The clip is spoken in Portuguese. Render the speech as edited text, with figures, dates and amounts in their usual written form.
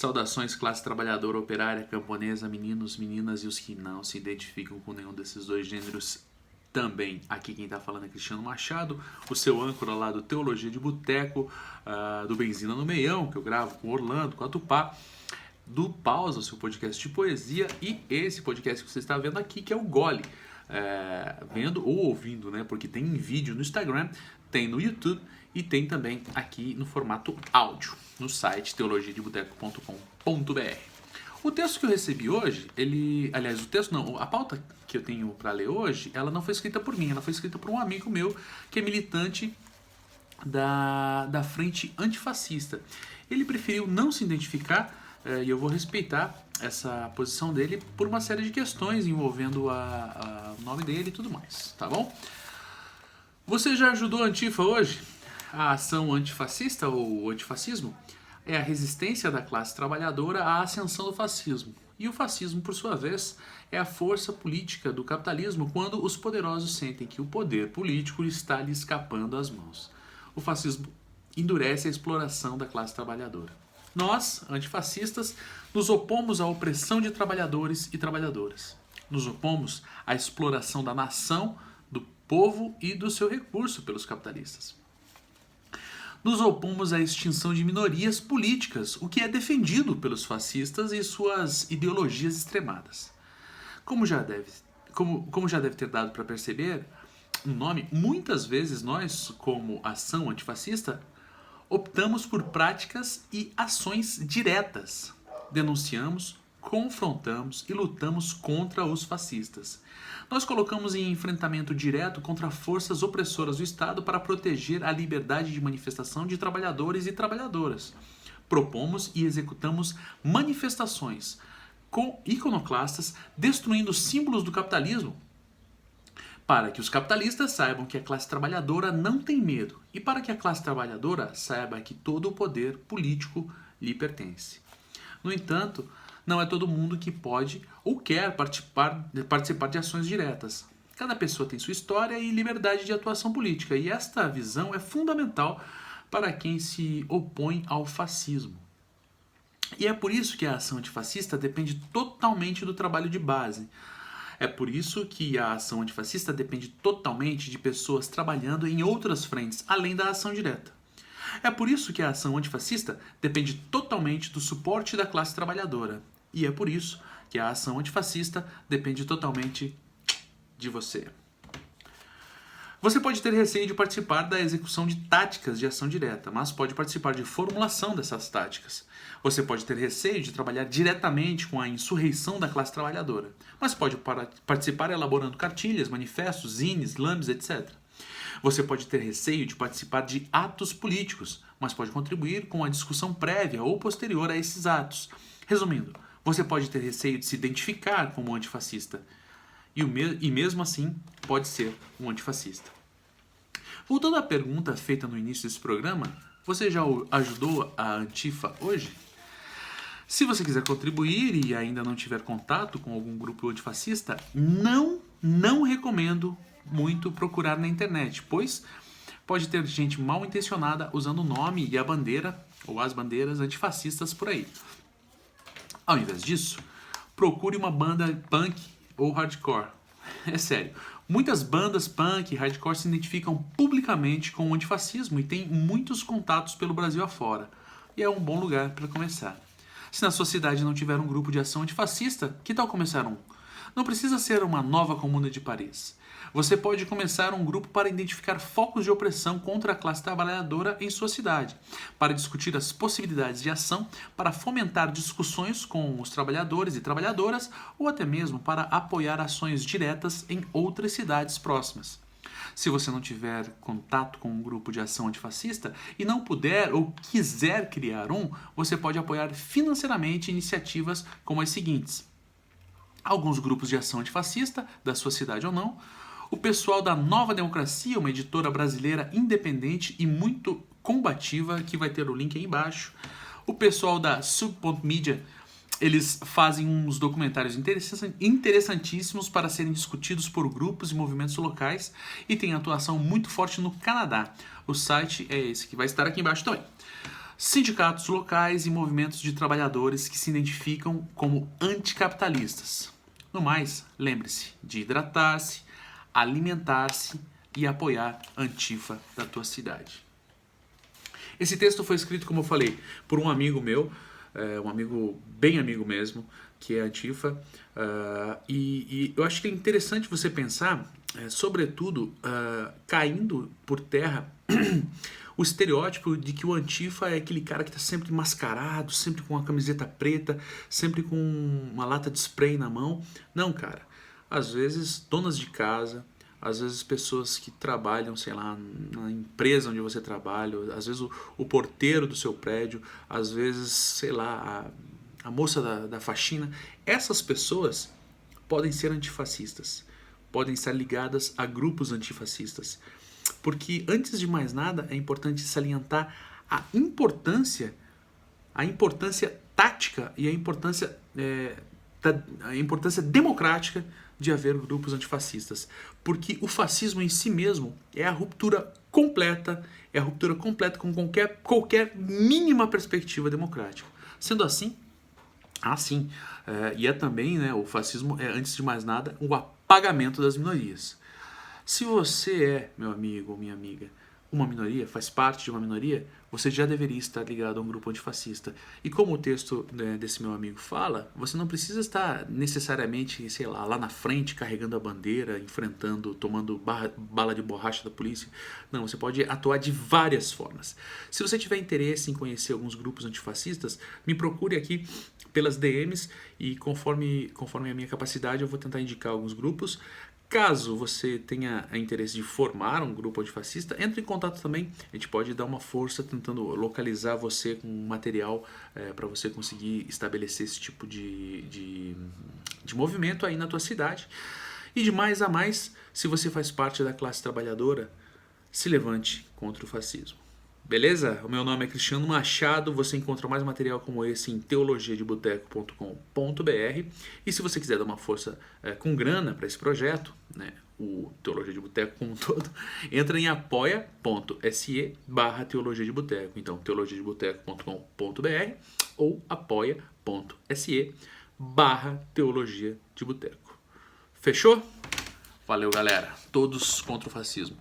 Saudações, classe trabalhadora, operária, camponesa, meninos, meninas e os que não se identificam com nenhum desses dois gêneros também. Aqui quem está falando é Cristiano Machado, o seu âncora lá do Teologia de Boteco, do Benzina no Meião, que eu gravo com o Orlando, com a Tupá, do Pausa, o seu podcast de poesia, e esse podcast que você está vendo aqui, que é o Gole. Vendo ou ouvindo, né? Porque tem em vídeo no Instagram, tem no YouTube e tem também aqui no formato áudio, no site teologiadeboteco.com.br. O texto que eu recebi hoje, a pauta que eu tenho para ler hoje, ela não foi escrita por mim, ela foi escrita por um amigo meu que é militante da frente antifascista. Ele preferiu não se identificar e eu vou respeitar essa posição dele por uma série de questões envolvendo o nome dele e tudo mais, tá bom? Você já ajudou a Antifa hoje? A ação antifascista ou antifascismo é a resistência da classe trabalhadora à ascensão do fascismo. E o fascismo, por sua vez, é a força política do capitalismo quando os poderosos sentem que o poder político está lhe escapando às mãos. O fascismo endurece a exploração da classe trabalhadora. Nós, antifascistas, nos opomos à opressão de trabalhadores e trabalhadoras. Nos opomos à exploração da nação, do povo e do seu recurso pelos capitalistas. Nos opomos à extinção de minorias políticas, o que é defendido pelos fascistas e suas ideologias extremadas. Como já deve ter dado para perceber no nome, muitas vezes nós, como ação antifascista, optamos por práticas e ações diretas. Denunciamos, confrontamos e lutamos contra os fascistas. Nós colocamos em enfrentamento direto contra forças opressoras do Estado para proteger a liberdade de manifestação de trabalhadores e trabalhadoras. Propomos e executamos manifestações iconoclastas, destruindo símbolos do capitalismo, para que os capitalistas saibam que a classe trabalhadora não tem medo e para que a classe trabalhadora saiba que todo o poder político lhe pertence. No entanto, não é todo mundo que pode ou quer participar de ações diretas. Cada pessoa tem sua história e liberdade de atuação política, e esta visão é fundamental para quem se opõe ao fascismo. E é por isso que a ação antifascista depende totalmente do trabalho de base. É por isso que a ação antifascista depende totalmente de pessoas trabalhando em outras frentes, além da ação direta. É por isso que a ação antifascista depende totalmente do suporte da classe trabalhadora. E é por isso que a ação antifascista depende totalmente de você. Você pode ter receio de participar da execução de táticas de ação direta, mas pode participar de formulação dessas táticas. Você pode ter receio de trabalhar diretamente com a insurreição da classe trabalhadora, mas pode participar elaborando cartilhas, manifestos, zines, lames, etc. Você pode ter receio de participar de atos políticos, mas pode contribuir com a discussão prévia ou posterior a esses atos. Resumindo, você pode ter receio de se identificar como antifascista, e mesmo assim pode ser um antifascista. Voltando à pergunta feita no início desse programa, você já ajudou a Antifa hoje? Se você quiser contribuir e ainda não tiver contato com algum grupo antifascista, não recomendo muito procurar na internet, pois pode ter gente mal intencionada usando o nome e a bandeira ou as bandeiras antifascistas por aí. Ao invés disso, procure uma banda punk ou hardcore. É sério, muitas bandas punk e hardcore se identificam publicamente com o antifascismo e têm muitos contatos pelo Brasil afora. E é um bom lugar para começar. Se na sua cidade não tiver um grupo de ação antifascista, que tal começar um? Não precisa ser uma nova Comuna de Paris. Você pode começar um grupo para identificar focos de opressão contra a classe trabalhadora em sua cidade, para discutir as possibilidades de ação, para fomentar discussões com os trabalhadores e trabalhadoras ou até mesmo para apoiar ações diretas em outras cidades próximas. Se você não tiver contato com um grupo de ação antifascista e não puder ou quiser criar um, você pode apoiar financeiramente iniciativas como as seguintes: alguns grupos de ação antifascista, da sua cidade ou não, o pessoal da Nova Democracia, uma editora brasileira independente e muito combativa, que vai ter o link aí embaixo, o pessoal da Sub.Media, eles fazem uns documentários interessantíssimos para serem discutidos por grupos e movimentos locais e tem atuação muito forte no Canadá. O site é esse, que vai estar aqui embaixo também. sindicatos locais e movimentos de trabalhadores que se identificam como anticapitalistas. No mais, lembre-se de hidratar-se, alimentar-se e apoiar a Antifa da tua cidade. Esse texto foi escrito, como eu falei, por um amigo meu, um amigo, bem amigo mesmo, que é Antifa, e eu acho que é interessante você pensar, sobretudo, caindo por terra o estereótipo de que o Antifa é aquele cara que está sempre mascarado, sempre com uma camiseta preta, sempre com uma lata de spray na mão. Não, cara. Às vezes, donas de casa, às vezes pessoas que trabalham, sei lá, na empresa onde você trabalha, às vezes o porteiro do seu prédio, às vezes, sei lá, a moça da faxina. Essas pessoas podem ser antifascistas, podem estar ligadas a grupos antifascistas. Porque, antes de mais nada, é importante salientar a importância tática e a importância democrática de haver grupos antifascistas. Porque o fascismo em si mesmo é a ruptura completa com qualquer mínima perspectiva democrática. Sendo assim, e é também, né, o fascismo é, antes de mais nada, o apagamento das minorias. Se você é, meu amigo ou minha amiga, uma minoria, faz parte de uma minoria, você já deveria estar ligado a um grupo antifascista. E como o texto, né, desse meu amigo fala, você não precisa estar necessariamente, sei lá na frente, carregando a bandeira, enfrentando, tomando bala de borracha da polícia. Não, você pode atuar de várias formas. Se você tiver interesse em conhecer alguns grupos antifascistas, me procure aqui pelas DMs e conforme a minha capacidade eu vou tentar indicar alguns grupos. Caso você tenha interesse de formar um grupo antifascista, entre em contato também. A gente pode dar uma força tentando localizar você com material para você conseguir estabelecer esse tipo de movimento aí na tua cidade. E de mais a mais, se você faz parte da classe trabalhadora, se levante contra o fascismo. Beleza? O meu nome é Cristiano Machado, você encontra mais material como esse em teologiadeboteco.com.br e se você quiser dar uma força com grana para esse projeto, né, o Teologia de Boteco como um todo, entra em apoia.se/Teologia de Boteco. Então, teologiadeboteco.com.br ou apoia.se/Teologia de Boteco. Fechou? Valeu, galera. Todos contra o fascismo.